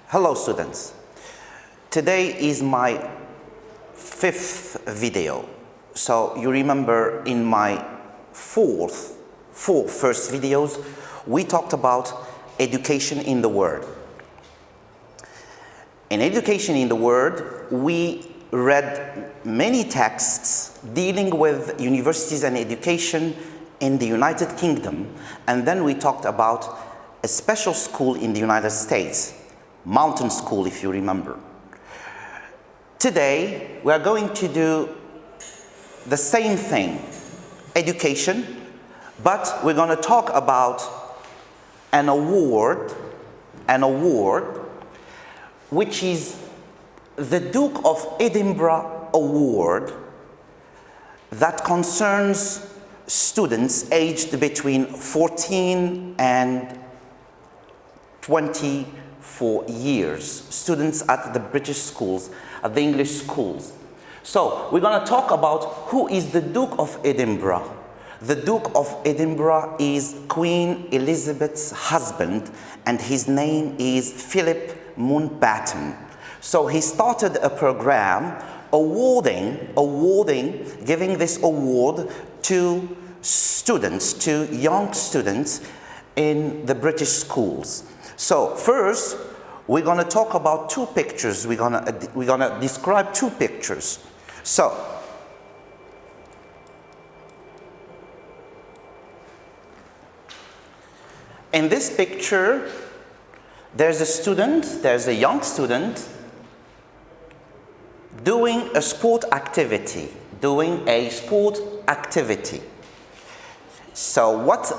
Hello students. Today is my 5th video. So you remember in my four first videos, we talked about education in the word. In education in the word, we read many texts dealing with universities and education in the United Kingdom, and then we talked about a special school in the United States, Mountain School, if you remember. Today, we are going to do the same thing, education, but we're going to talk about an award, which is the Duke of Edinburgh Award that concerns students aged between 14 and 24 years, students at the British schools, at the English schools. So we're going to talk about who is the Duke of Edinburgh. The Duke of Edinburgh is Queen Elizabeth's husband, and his name is Philip Mountbatten. So he started a program giving this award to students, to young students in the British schools. So first, we're going to talk about two pictures. We're going to describe two pictures. So, in this picture, there's a young student doing a sport activity. So what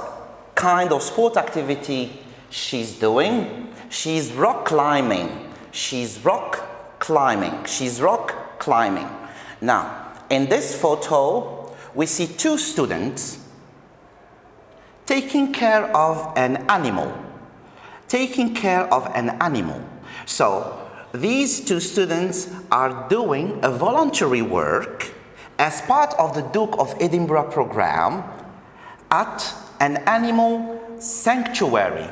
kind of sport activity she's doing? She's rock climbing. Now, in this photo, we see two students taking care of an animal. So, these two students are doing a voluntary work as part of the Duke of Edinburgh program at an animal sanctuary.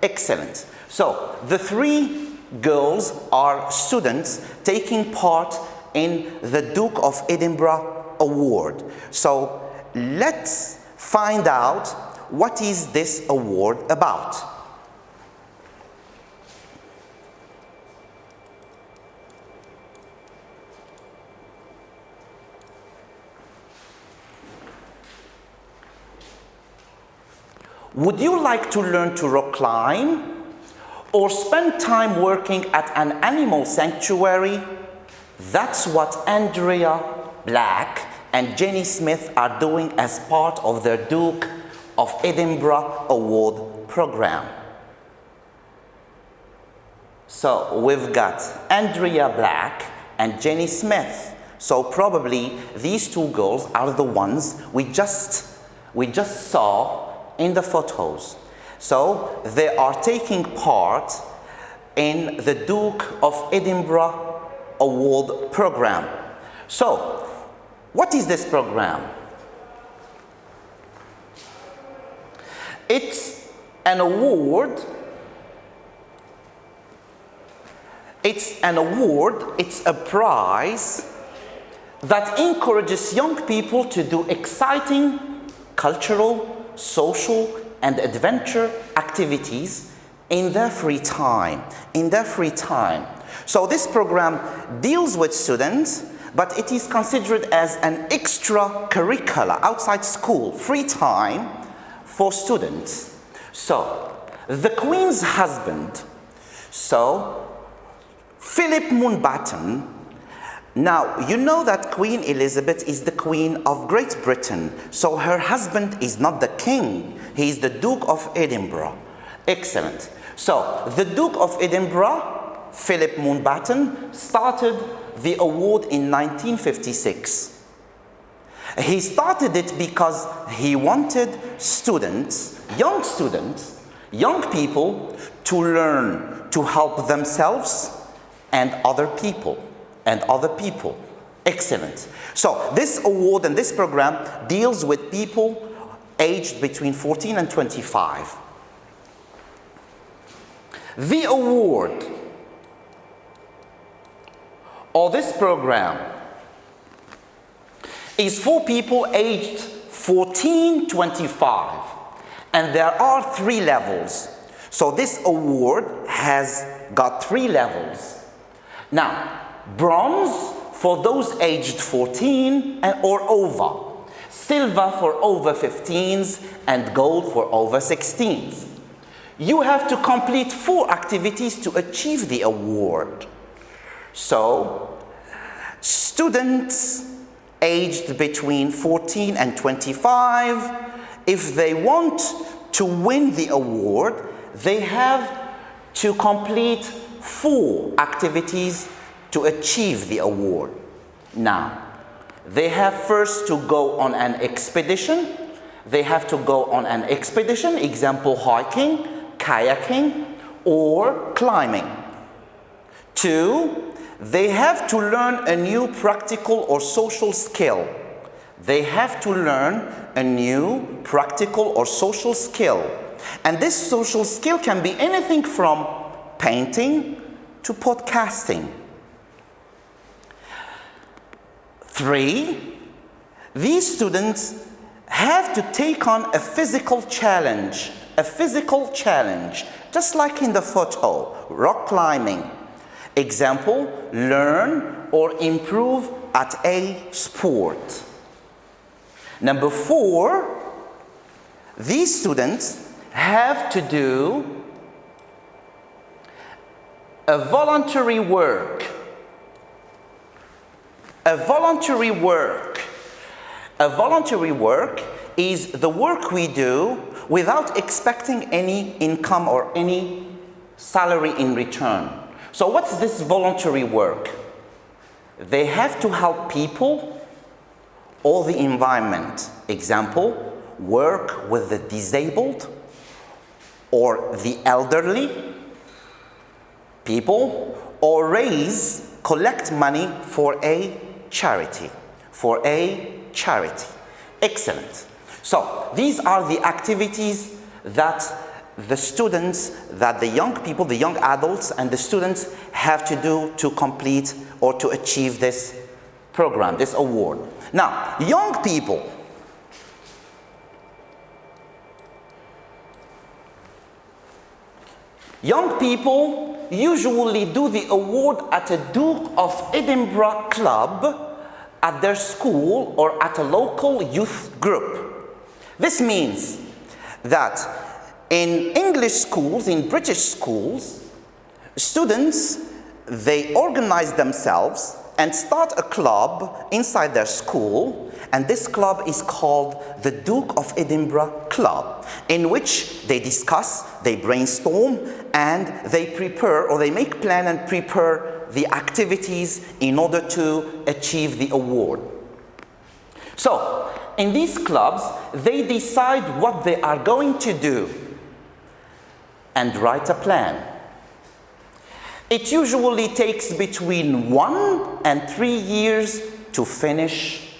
Excellent. So the three girls are students taking part in the Duke of Edinburgh Award. So let's find out what is this award about. Would you like to learn to rock climb or spend time working at an animal sanctuary? That's what Andrea Black and Jenny Smith are doing as part of their Duke of Edinburgh Award program. So we've got Andrea Black and Jenny Smith. So probably these two girls are the ones we just saw in the photos. So they are taking part in the Duke of Edinburgh Award program. So what is this program? It's an award. It's a prize that encourages young people to do exciting cultural, social and adventure activities in their free time. So this program deals with students, but it is considered as an extracurricular, outside school, free time for students. So the Queen's husband, Philip Mountbatten. Now, you know that Queen Elizabeth is the Queen of Great Britain, so her husband is not the king, he is the Duke of Edinburgh. Excellent. So, the Duke of Edinburgh, Philip Mountbatten, started the award in 1956. He started it because he wanted young people, to learn to help themselves and other people. Excellent. So this award and this program deals with people aged between 14 and 25. The award or this program is for people aged 14-25, and there are 3 levels. So this award has got 3 levels. Now, bronze for those aged 14 or over, silver for over 15s, and gold for over 16s. You have to complete 4 activities to achieve the award. So, students aged between 14 and 25, if they want to win the award, they have to complete 4 activities to achieve the award. Now, they have first to go on an expedition. They have to go on an expedition, example hiking, kayaking, or climbing. 2, they have to learn a new practical or social skill. They have to learn a new practical or social skill. And this social skill can be anything from painting to podcasting. 3, these students have to take on a physical challenge, just like in the photo, rock climbing. Example, learn or improve at a sport. Number 4, these students have to do a voluntary work. A voluntary work is the work we do without expecting any income or any salary in return. So what's this voluntary work? They have to help people or the environment. Example, work with the disabled or the elderly people, or collect money for a charity. Excellent. So these are the activities that the students, that the young people, the young adults and the students have to do to complete or to achieve this program, this award. Now, young people, usually do the award at a Duke of Edinburgh club at their school or at a local youth group. This means that in English schools, in British schools, students, they organize themselves and start a club inside their school, and this club is called the Duke of Edinburgh Club, in which they discuss, they brainstorm, and they prepare, or they make plan and prepare the activities in order to achieve the award. So, in these clubs, they decide what they are going to do and write a plan. It usually takes between 1 and 3 years to finish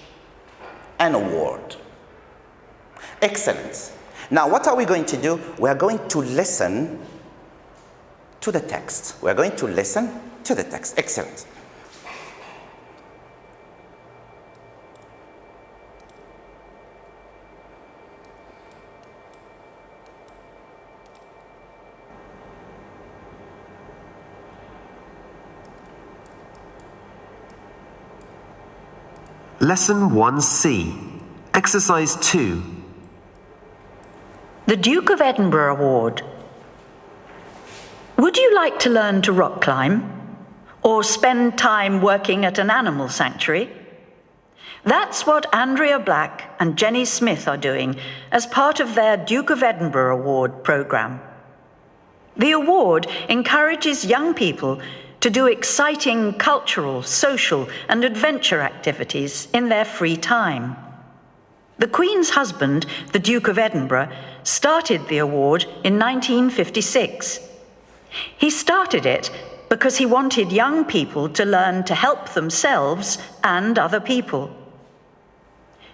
an award. Excellent. Now, what are we going to do? We are going to listen to the text. We are going to listen to the text. Excellent. Lesson 1C, Exercise 2. The Duke of Edinburgh Award. Would you like to learn to rock climb? Or spend time working at an animal sanctuary? That's what Andrea Black and Jenny Smith are doing as part of their Duke of Edinburgh Award programme. The award encourages young people to do exciting cultural, social and adventure activities in their free time. The Queen's husband, the Duke of Edinburgh, started the award in 1956. He started it because he wanted young people to learn to help themselves and other people.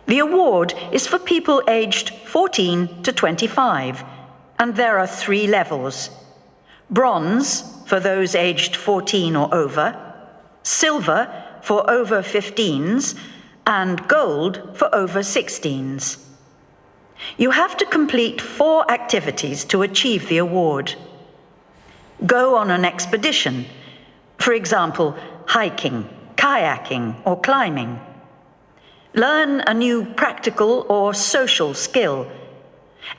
The award is for people aged 14 to 25, and there are 3 levels: bronze for those aged 14 or over, silver for over 15s, and gold for over 16s. You have to complete 4 activities to achieve the award. Go on an expedition, for example, hiking, kayaking, or climbing. Learn a new practical or social skill,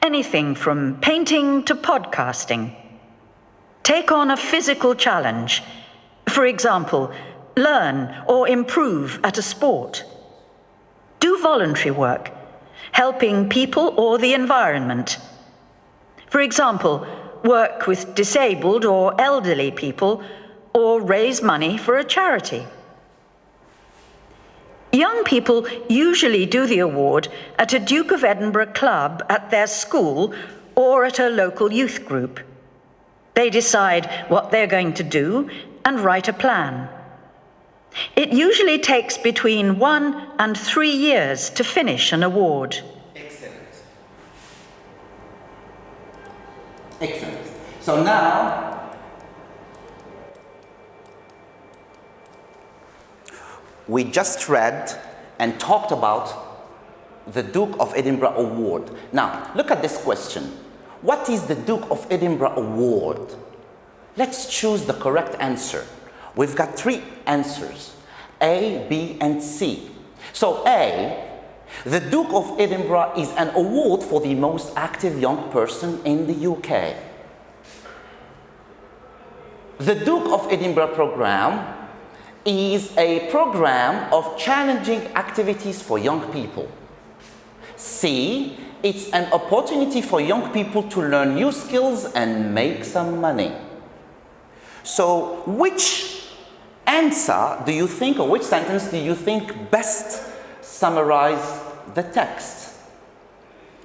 anything from painting to podcasting. Take on a physical challenge, for example, learn or improve at a sport. Do voluntary work, helping people or the environment. For example, work with disabled or elderly people, or raise money for a charity. Young people usually do the award at a Duke of Edinburgh club at their school or at a local youth group. They decide what they're going to do and write a plan. It usually takes between 1 and 3 years to finish an award. Excellent. Excellent. So now, we just read and talked about the Duke of Edinburgh Award. Now, look at this question. What is the Duke of Edinburgh Award? Let's choose the correct answer. We've got 3 answers, A, B, and C. So A, the Duke of Edinburgh is an award for the most active young person in the UK. The Duke of Edinburgh program is a program of challenging activities for young people. C, it's an opportunity for young people to learn new skills and make some money. So which answer do you think, or which sentence do you think best summarize the text?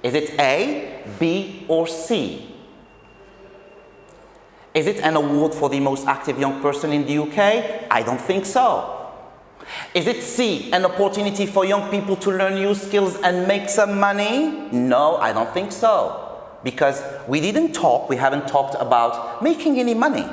Is it A, B, or C? Is it an award for the most active young person in the UK? I don't think so. Is it C, an opportunity for young people to learn new skills and make some money? No, I don't think so. Because we haven't talked about making any money.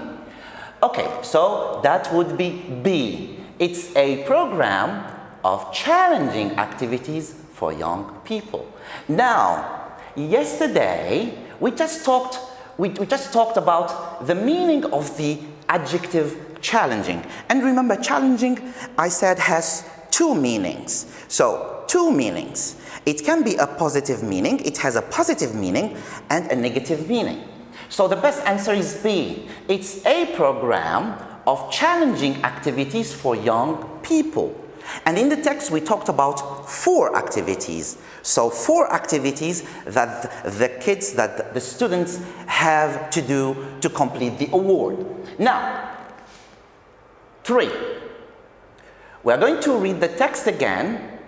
Okay, so that would be B. It's a program of challenging activities for young people. Now, yesterday, we just talked about the meaning of the adjective challenging. And remember, challenging, I said, has 2 meanings. So, 2 meanings. It can be a positive meaning, it has a positive meaning, and a negative meaning. So the best answer is B. It's a program of challenging activities for young people. And in the text, we talked about 4 activities. So 4 activities that the students have to do to complete the award. Now, 3. We are going to read the text again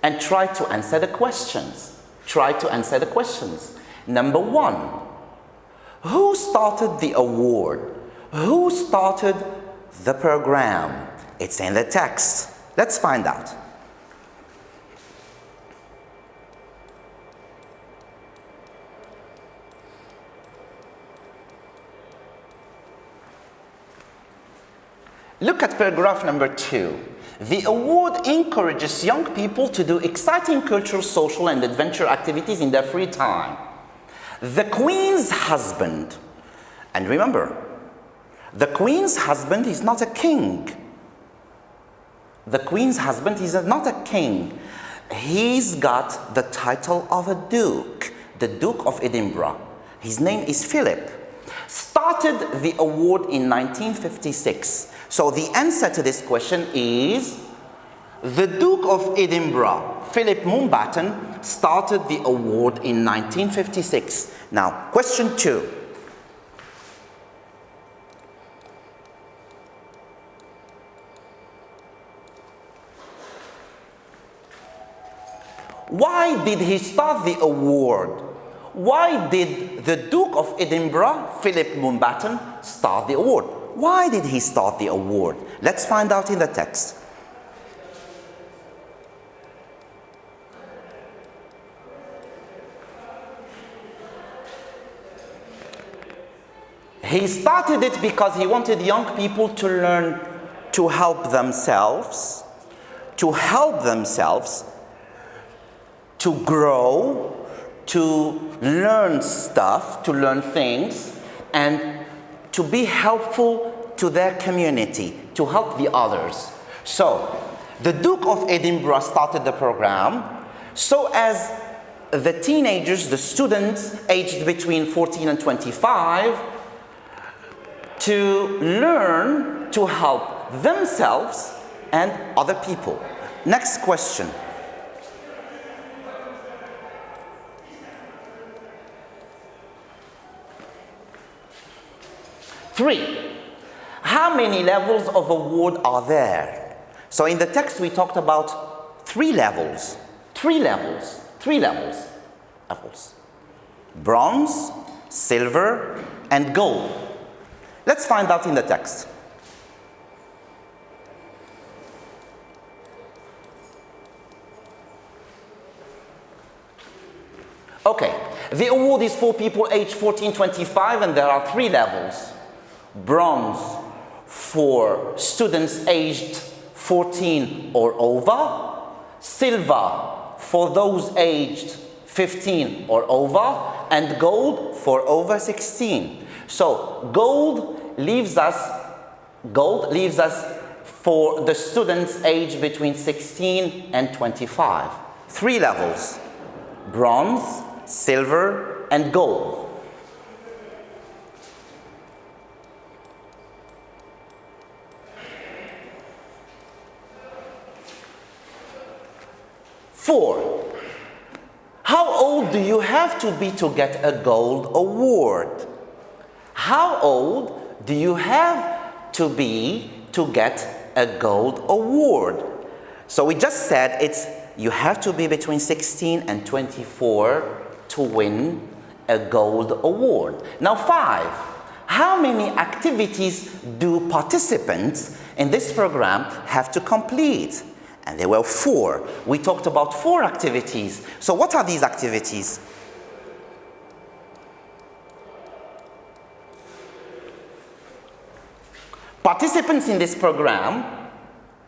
and try to answer the questions. Number 1, who started the award? Who started the program? It's in the text. Let's find out. Look at paragraph number 2. The award encourages young people to do exciting cultural, social, and adventure activities in their free time. The Queen's husband, and remember, the Queen's husband is not a king. The Queen's husband is not a king. He's got the title of a duke, the Duke of Edinburgh. His name is Philip. Started the award in 1956. So the answer to this question is the Duke of Edinburgh, Philip Mountbatten, started the award in 1956. Now, question 2. Why did he start the award? Why did the Duke of Edinburgh, Philip Mountbatten, start the award? Why did he start the award? Let's find out in the text. He started it because he wanted young people to learn to help themselves, to grow, to learn stuff, to learn things, and to be helpful to their community, to help the others. So, the Duke of Edinburgh started the program so as the teenagers, the students aged between 14 and 25, to learn to help themselves and other people. Next question. Three, how many levels of award are there? So in the text we talked about three levels. Bronze, silver, and gold. Let's find out in the text. Okay, the award is for people aged 14-25, and there are three levels. Bronze for students aged 14 or over, silver for those aged 15 or over, and gold for over 16. So gold leaves us for the students aged between 16 and 25. Three levels: bronze, silver, and gold. Four, how old do you have to be to get a gold award? How old do you have to be to get a gold award? So we just said you have to be between 16 and 24 to win a gold award. Now 5, how many activities do participants in this program have to complete? And there were 4. We talked about 4 activities. So what are these activities? Participants in this program,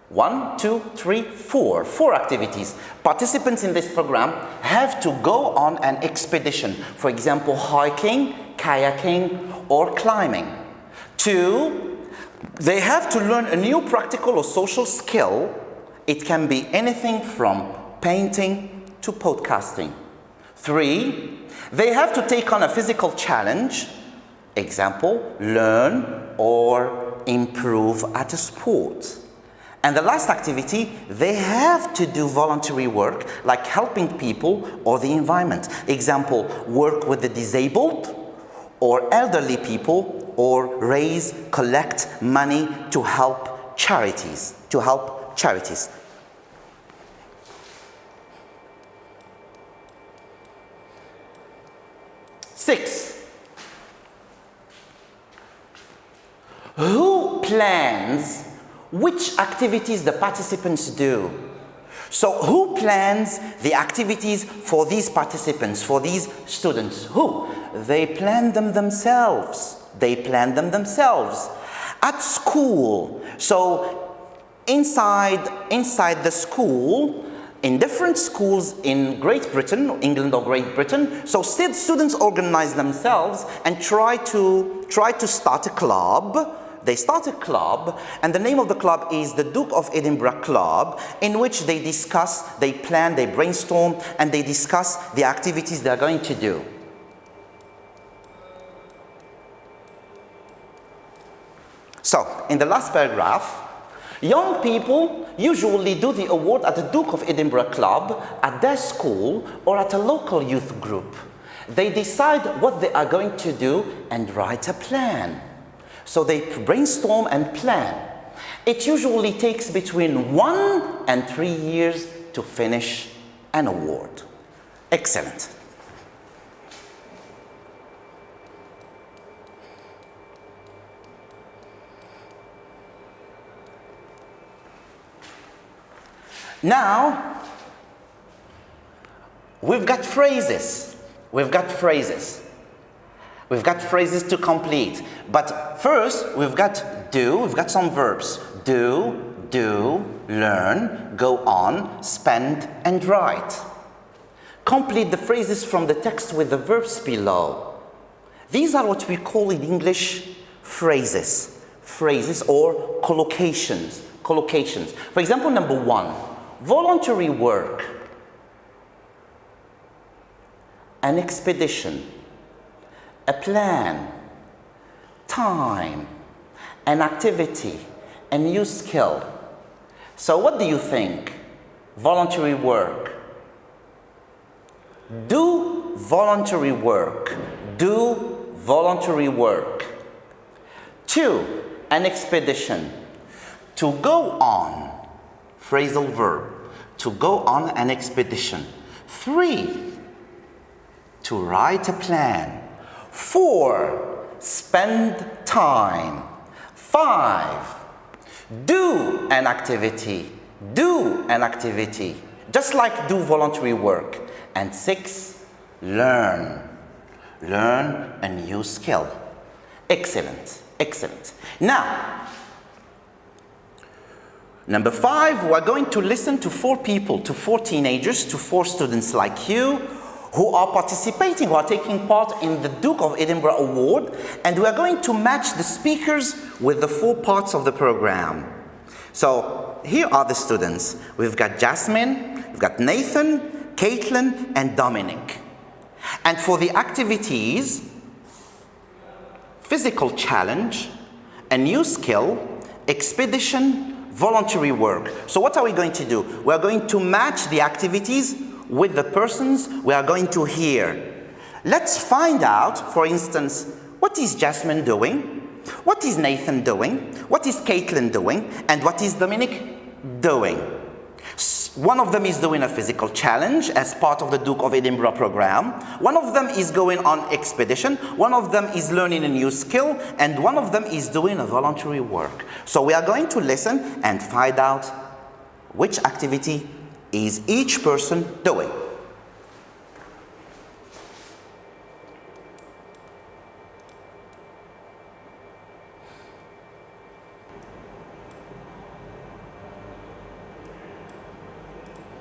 1, 2, 3, 4. 4 activities. Participants in this program have to go on an expedition. For example, hiking, kayaking, or climbing. 2, they have to learn a new practical or social skill. It can be anything from painting to podcasting. 3, they have to take on a physical challenge. Example, learn or improve at a sport. And the last activity, they have to do voluntary work like helping people or the environment. Example, work with the disabled or elderly people, or collect money to help charities. 6, who plans which activities the participants do? So who plans the activities for these participants, for these students? Who? They plan them themselves. At school. So inside the school, in different schools in Great Britain, England or Great Britain, so students organize themselves and try to start a club. They start a club, and the name of the club is the Duke of Edinburgh Club, in which they discuss, they plan, they brainstorm, and they discuss the activities they are going to do. So, in the last paragraph, young people usually do the award at the Duke of Edinburgh Club, at their school, or at a local youth group. They decide what they are going to do and write a plan. So they brainstorm and plan. It usually takes between 1 and 3 years to finish an award. Excellent. Now, we've got phrases. We've got phrases to complete. But first, we've got do, we've got some verbs. Do, learn, go on, spend, and write. Complete the phrases from the text with the verbs below. These are what we call in English phrases. Phrases or collocations. For example, number 1, voluntary work. An expedition. A plan. Time. An activity. A new skill. So what do you think? Voluntary work. Do voluntary work. Do voluntary work. 2, an expedition. To go on. Phrasal verb. To go on an expedition. 3, to write a plan. 4, spend time. 5, do an activity. Do an activity. Just like do voluntary work. And 6, learn. Learn a new skill. Excellent. Excellent. Now, number 5, we're going to listen to 4 people, to 4 teenagers, to 4 students like you who are participating, who are taking part in the Duke of Edinburgh Award, and we are going to match the speakers with the 4 parts of the program. So here are the students. We've got Jasmine, we've got Nathan, Caitlin, and Dominic. And for the activities, physical challenge, a new skill, expedition, voluntary work. So what are we going to do? We are going to match the activities with the persons we are going to hear. Let's find out, for instance, what is Jasmine doing? What is Nathan doing? What is Caitlin doing? And what is Dominic doing? One of them is doing a physical challenge as part of the Duke of Edinburgh program. One of them is going on expedition. One of them is learning a new skill. And one of them is doing a voluntary work. So we are going to listen and find out which activity is each person doing.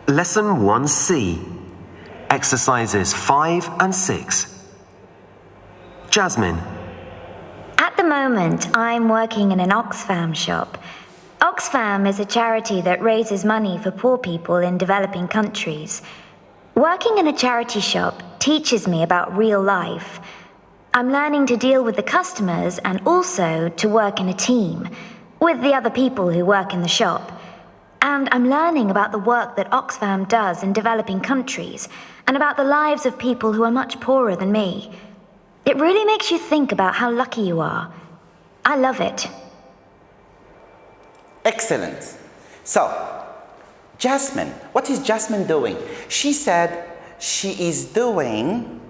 Lesson 1C, exercises 5 and 6. Jasmine. At the moment, I'm working in an Oxfam shop. Oxfam is a charity that raises money for poor people in developing countries. Working in a charity shop teaches me about real life. I'm learning to deal with the customers and also to work in a team with the other people who work in the shop. And I'm learning about the work that Oxfam does in developing countries and about the lives of people who are much poorer than me. It really makes you think about how lucky you are. I love it. Excellent. So, Jasmine, what is Jasmine doing? She said she's doing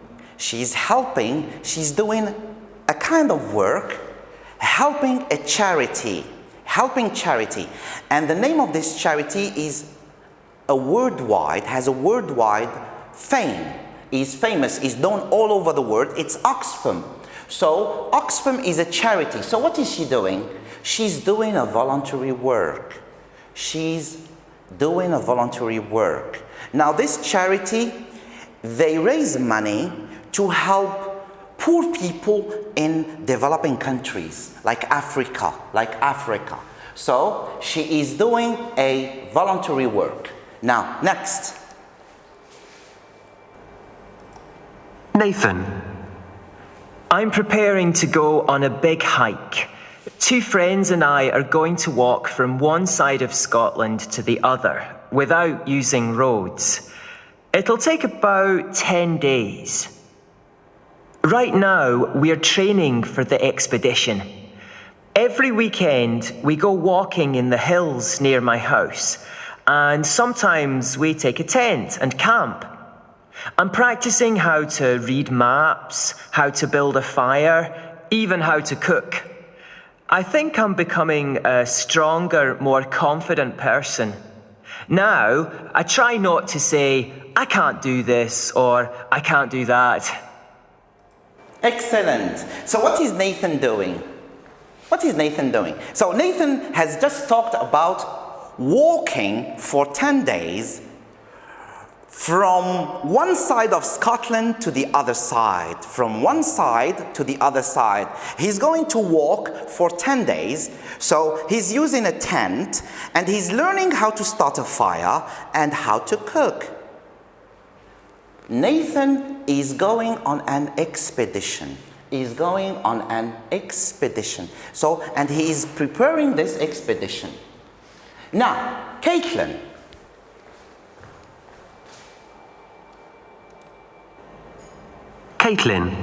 a kind of work, helping a charity. And the name of this charity has a worldwide fame, is famous, is known all over the world. It's Oxfam. So Oxfam is a charity. So what is she doing? She's doing a voluntary work. Now this charity, they raise money to help poor people in developing countries like Africa. So she is doing a voluntary work. Now, next. Nathan. I'm preparing to go on a big hike. 2 friends and I are going to walk from one side of Scotland to the other without using roads. It'll take about 10 days. Right now, we're training for the expedition. Every weekend, we go walking in the hills near my house, and sometimes we take a tent and camp. I'm practicing how to read maps, how to build a fire, even how to cook. I think I'm becoming a stronger, more confident person. Now, I try not to say, I can't do this or I can't do that. Excellent. So what is Nathan doing? What is Nathan doing? So Nathan has just talked about walking for 10 days from one side of Scotland to the other side. From one side to the other side. He's going to walk for 10 days. So he's using a tent and he's learning how to start a fire and how to cook. Nathan is going on an expedition. He's going on an expedition. So, and he is preparing this expedition. Now, Caitlin. Caitlin.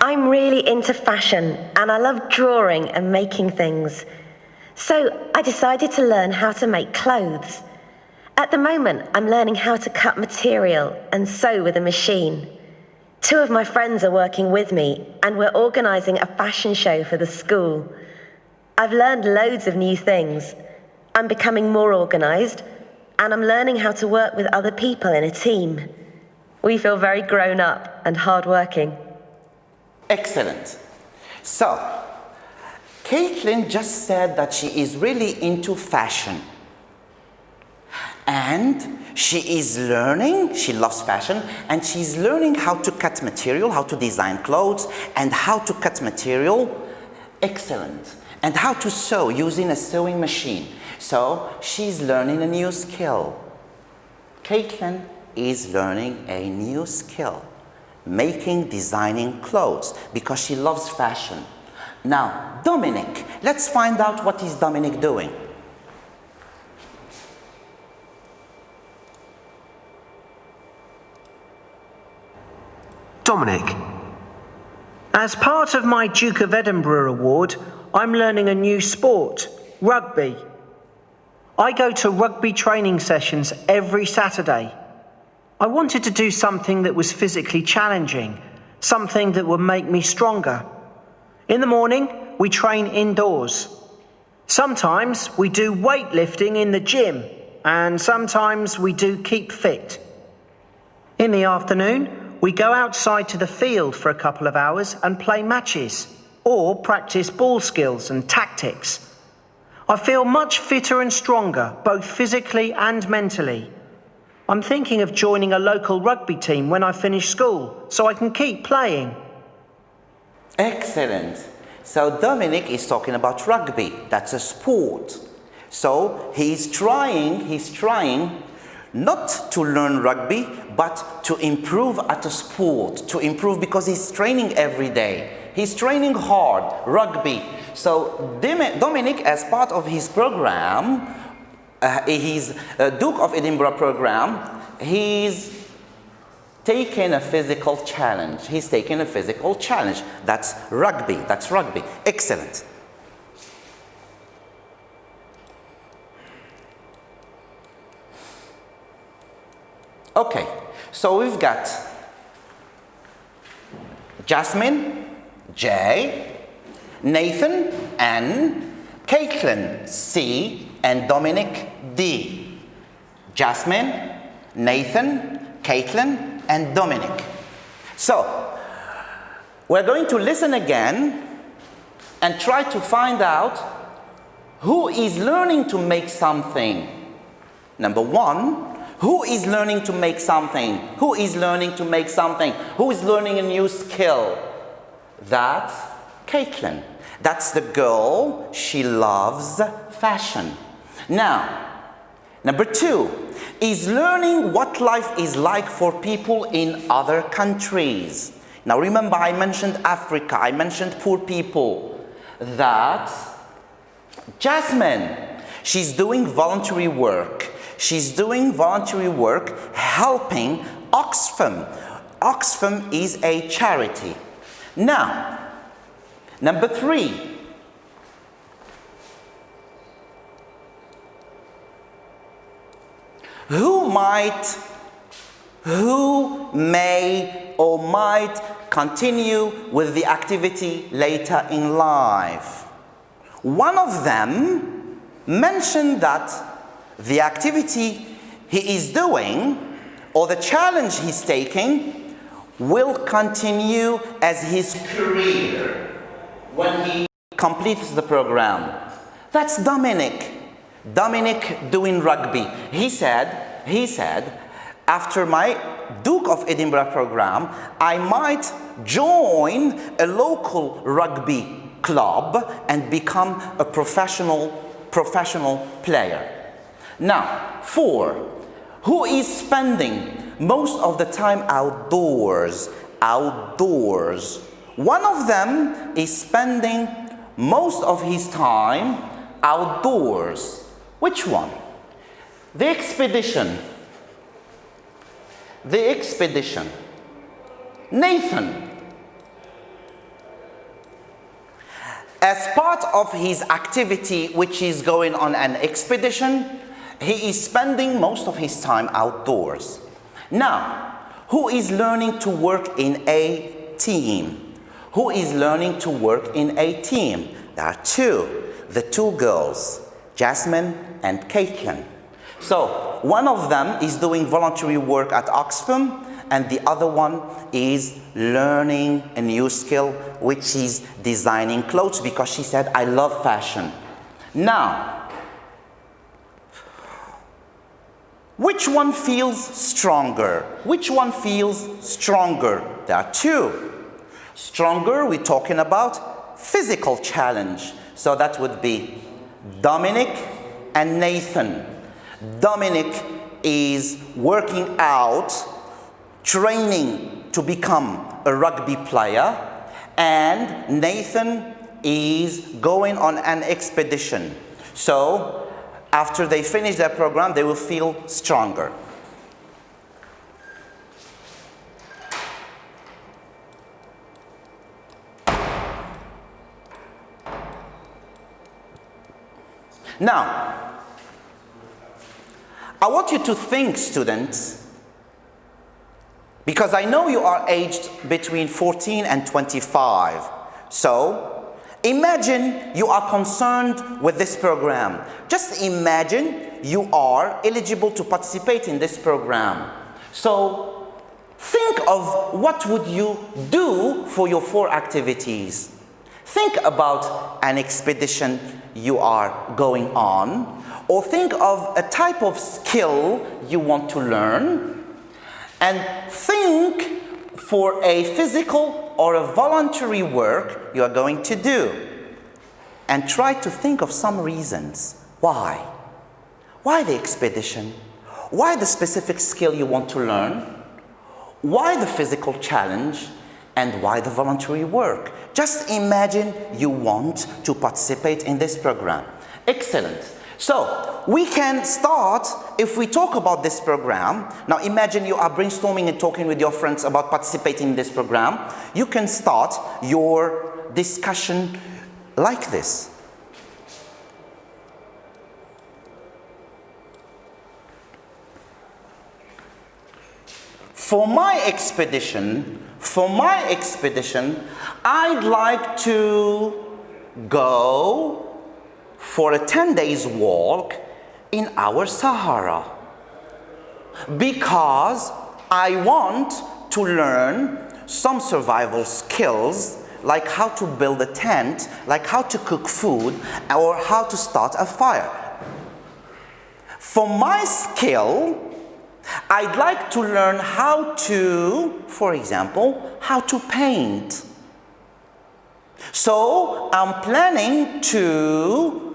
I'm really into fashion and I love drawing and making things. So I decided to learn how to make clothes. At the moment, I'm learning how to cut material and sew with a machine. 2 of my friends are working with me and we're organising a fashion show for the school. I've learned loads of new things. I'm becoming more organised and I'm learning how to work with other people in a team. We feel very grown up and hard-working. Excellent. So, Caitlin just said that she is really into fashion. And she is learning, she loves fashion, and she's learning how to cut material, how to design clothes, and how to cut material. Excellent. And how to sew using a sewing machine. So she's learning a new skill. Caitlin is learning a new skill, designing clothes, because she loves fashion. Now, Dominic, let's find out what is Dominic doing. Dominic. As part of my Duke of Edinburgh award, I'm learning a new sport, rugby. I go to rugby training sessions every Saturday. I wanted to do something that was physically challenging, something that would make me stronger. In the morning, we train indoors. Sometimes we do weightlifting in the gym, and sometimes we do keep fit. In the afternoon, we go outside to the field for a couple of hours and play matches, or practice ball skills and tactics. I feel much fitter and stronger, both physically and mentally. I'm thinking of joining a local rugby team when I finish school, so I can keep playing. Excellent. So Dominic is talking about rugby. That's a sport. So he's trying not to learn rugby, but to improve at a sport. To improve because he's training every day. He's training hard, rugby. So Dominic, as part of his program, his Duke of Edinburgh program, he's taken a physical challenge. He's taken a physical challenge. That's rugby. That's rugby. Excellent. Okay, so we've got Jasmine, J, Nathan, N, Caitlin, C, and Dominic, D. Jasmine, Nathan, Caitlin, and Dominic. So, we're going to listen again and try to find out who is learning to make something. Number 1, who is learning to make something? Who is learning to make something? Who is learning a new skill? That's Caitlin. That's the girl. She loves fashion. Now, number 2 is learning what life is like for people in other countries. Now remember, I mentioned Africa. I mentioned poor people. That's Jasmine. She's doing voluntary work. She's doing voluntary work helping Oxfam. Oxfam is a charity. Now, number 3. Who may or might continue with the activity later in life? One of them mentioned that the activity he is doing, or the challenge he's taking, will continue as his career when he completes the program. That's Dominic. Dominic doing rugby. He said, after my Duke of Edinburgh program, I might join a local rugby club and become a professional player. Now, 4. Who is spending most of the time outdoors? Outdoors. One of them is spending most of his time outdoors. Which one? The expedition. The expedition. Nathan. As part of his activity, which is going on an expedition, he is spending most of his time outdoors. Now, who is learning to work in a team? Who is learning to work in a team? There are 2. The 2 girls, Jasmine and Caitlin. So, one of them is doing voluntary work at Oxfam, and the other one is learning a new skill, which is designing clothes, because she said, I love fashion. Now, which one feels stronger? Which one feels stronger? There are 2. Stronger, we're talking about physical challenge. So that would be Dominic and Nathan. Dominic is working out, training to become a rugby player, and Nathan is going on an expedition. So, after they finish their program, they will feel stronger. Now, I want you to think, students, because I know you are aged between 14 and 25. So, imagine you are concerned with this program. Just imagine you are eligible to participate in this program. So, think of what would you do for your 4 activities. Think about an expedition you are going on, or think of a type of skill you want to learn, and think for a physical or a voluntary work you are going to do. And try to think of some reasons. Why? Why the expedition? Why the specific skill you want to learn? Why the physical challenge? And why the voluntary work? Just imagine you want to participate in this program. Excellent. So, we can start, if we talk about this program, now imagine you are brainstorming and talking with your friends about participating in this program. You can start your discussion like this. For my expedition, I'd like to go for a 10 days walk in our Sahara, because I want to learn some survival skills, like how to build a tent, like how to cook food, or how to start a fire. For my skill, I'd like to learn how to, for example, how to paint. So I'm planning to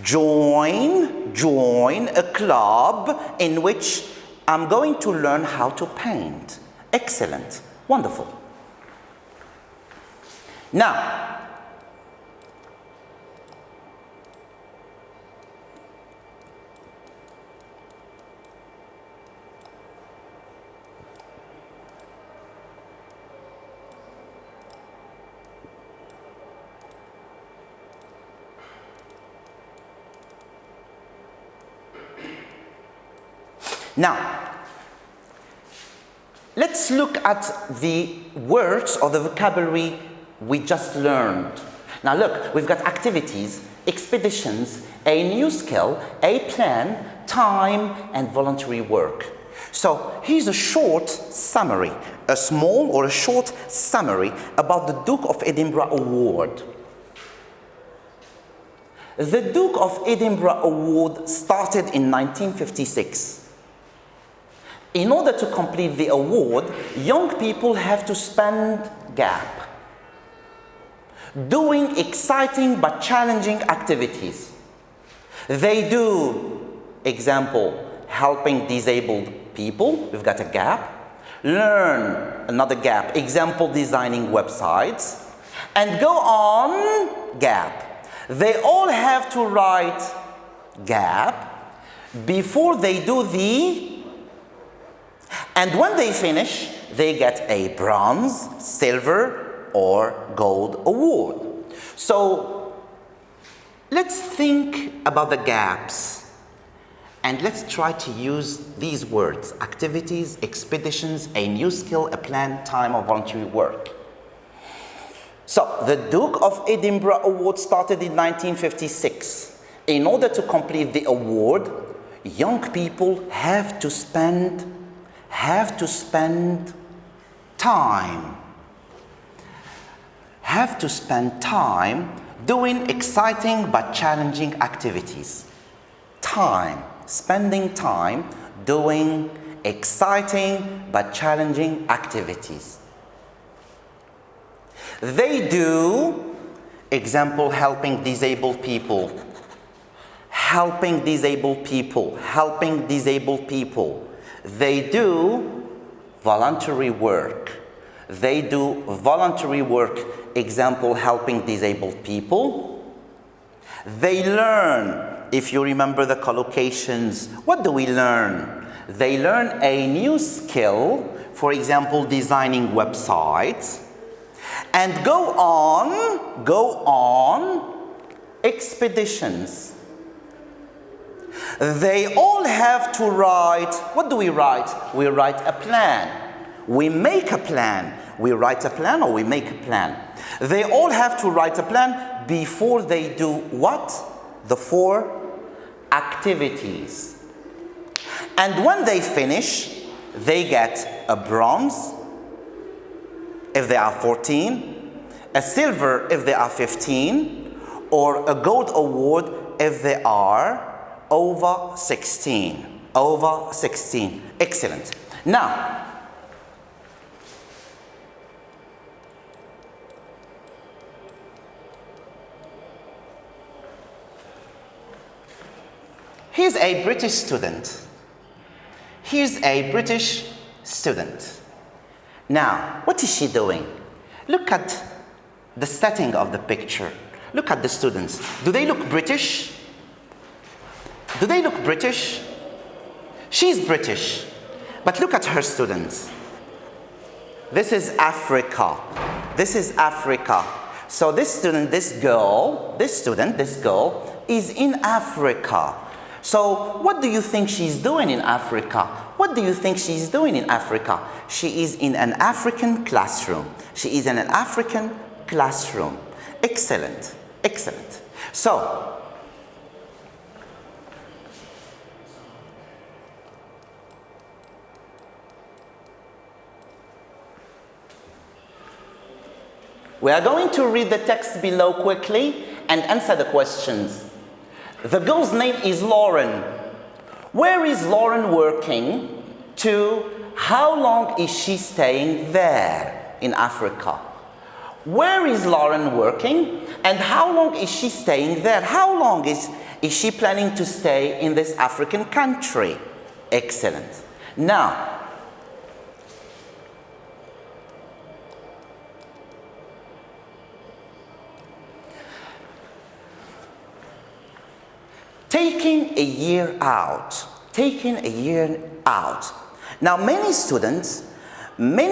join a club in which I'm going to learn how to paint. Excellent. Wonderful. Now, let's look at the words or the vocabulary we just learned. Now look, we've got activities, expeditions, a new skill, a plan, time, and voluntary work. So here's a short summary, a small or a short summary about the Duke of Edinburgh Award. The Duke of Edinburgh Award started in 1956. In order to complete the award, young people have to spend gap doing exciting but challenging activities. They do, example, helping disabled people, we've got a gap. Learn, another gap, example, designing websites. And go on, gap. They all have to write gap before they do the, and when they finish, they get a bronze, silver, or gold award. So let's think about the gaps and let's try to use these words: activities, expeditions, a new skill, a plan, time, or voluntary work. So the Duke of Edinburgh Award started in 1956. In order to complete the award, young people have to spend time doing exciting but challenging activities. Spending time doing exciting but challenging activities. They do, example, helping disabled people. They do voluntary work. Example, helping disabled people. They learn, if you remember the collocations, what do we learn? They learn a new skill, for example, designing websites. And go on, expeditions. They all have to write, what do we write? We write a plan. We make a plan. We write a plan or we make a plan. They all have to write a plan before they do what? The 4 activities. And when they finish, they get a bronze if they are 14, a silver if they are 15, or a gold award if they are over 16. Excellent. Now, here's a British student. Now, what is she doing? Look at the setting of the picture. Look at the students. Do they look British? She's British. But look at her students. This is Africa. So this girl is in Africa. So what do you think she's doing in Africa? She is in an African classroom. Excellent. So, we are going to read the text below quickly and answer the questions. The girl's name is Lauren. Where is Lauren working? To how long is she staying there in Africa? Where is Lauren working and how long is she staying there? How long is she planning to stay in this African country? Excellent. Now, taking a year out. Now, many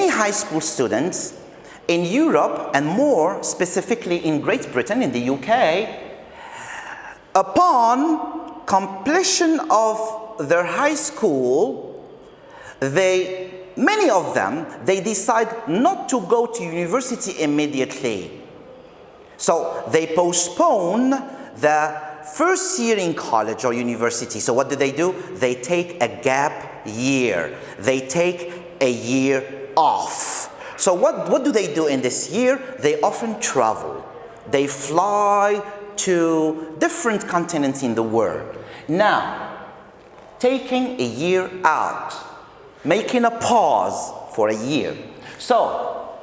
high school students in Europe and more specifically in Great Britain, in the UK, upon completion of their high school, many of them decide not to go to university immediately. So they postpone the first year in college or university. So what do? They take a gap year. They take a year off. So what do they do in this year? They often travel. They fly to different continents in the world. Now, taking a year out, making a pause for a year. So,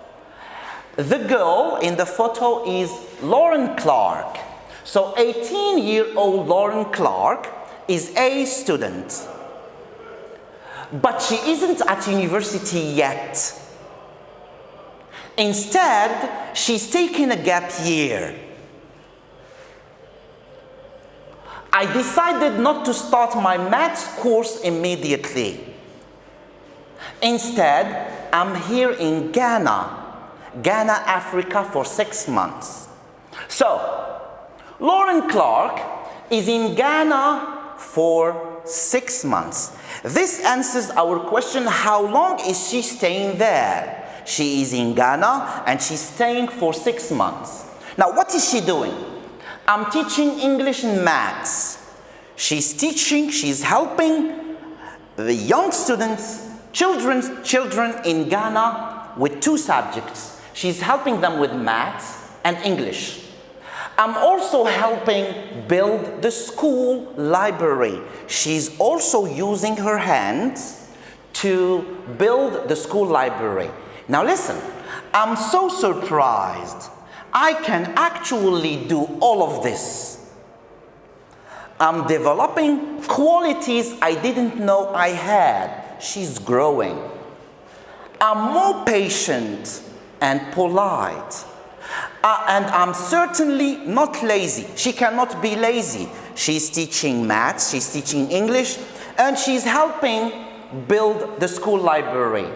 the girl in the photo is Lauren Clark. So, 18-year-old Lauren Clark is a student. But she isn't at university yet. Instead, she's taking a gap year. I decided not to start my maths course immediately. Instead, I'm here in Ghana, Africa, for 6 months. So, Lauren Clark is in Ghana for 6 months. This answers our question, how long is she staying there? She is in Ghana and she's staying for 6 months. Now, what is she doing? I'm teaching English and maths. She's helping the young students, children in Ghana with 2 subjects. She's helping them with maths and English. I'm also helping build the school library. She's also using her hands to build the school library. Now listen, I'm so surprised. I can actually do all of this. I'm developing qualities I didn't know I had. She's growing. I'm more patient and polite. And I'm certainly not lazy. She cannot be lazy. She's teaching maths, she's teaching English, and she's helping build the school library.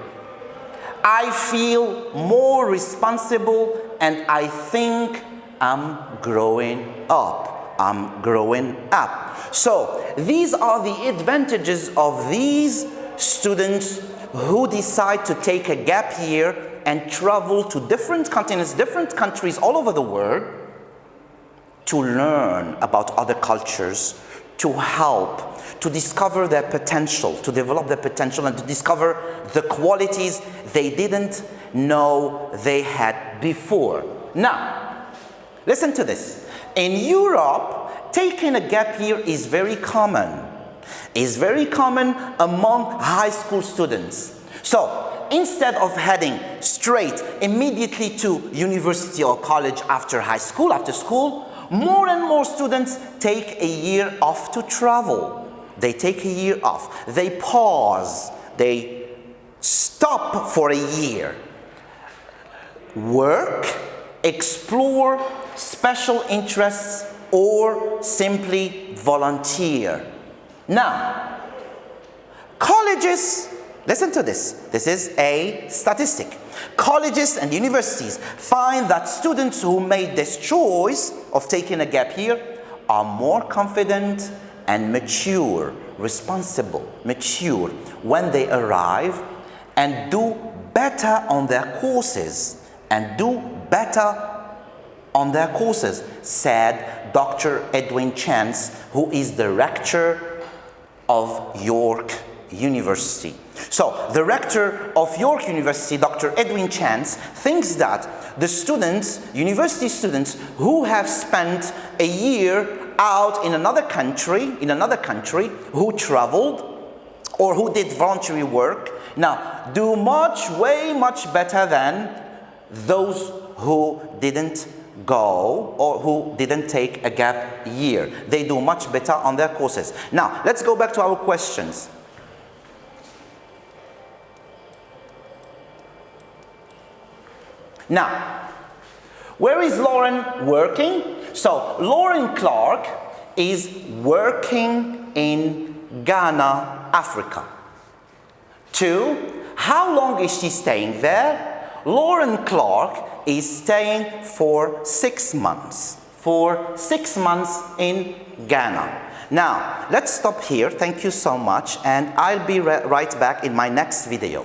I feel more responsible and I think I'm growing up. So these are the advantages of these students who decide to take a gap year and travel to different continents, different countries all over the world to learn about other cultures, to help, to discover their potential, to develop their potential and to discover the qualities they didn't know they had before. Now, listen to this. In Europe, taking a gap year is very common. It's very common among high school students. So, instead of heading straight immediately to university or college after school, more and more students take a year off to travel. They take a year off. They pause. They stop for a year. Work, explore special interests, or simply volunteer. Now, colleges, listen to this. This is a statistic. Colleges and universities find that students who made this choice of taking a gap year are more confident and mature, responsible, mature when they arrive and do better on their courses said Dr. Edwin Chance, who is the rector of York University. So, the rector of York University, Dr. Edwin Chance, thinks that the students, university students, who have spent a year out in another country, who traveled or who did voluntary work, now do way much better than those who didn't go or who didn't take a gap year. They do much better on their courses. Now, let's go back to our questions. Now, where is Lauren working? So, Lauren Clark is working in Ghana, Africa. 2, how long is she staying there? Lauren Clark is staying for 6 months. For 6 months in Ghana. Now, let's stop here. Thank you so much, and I'll be right back in my next video.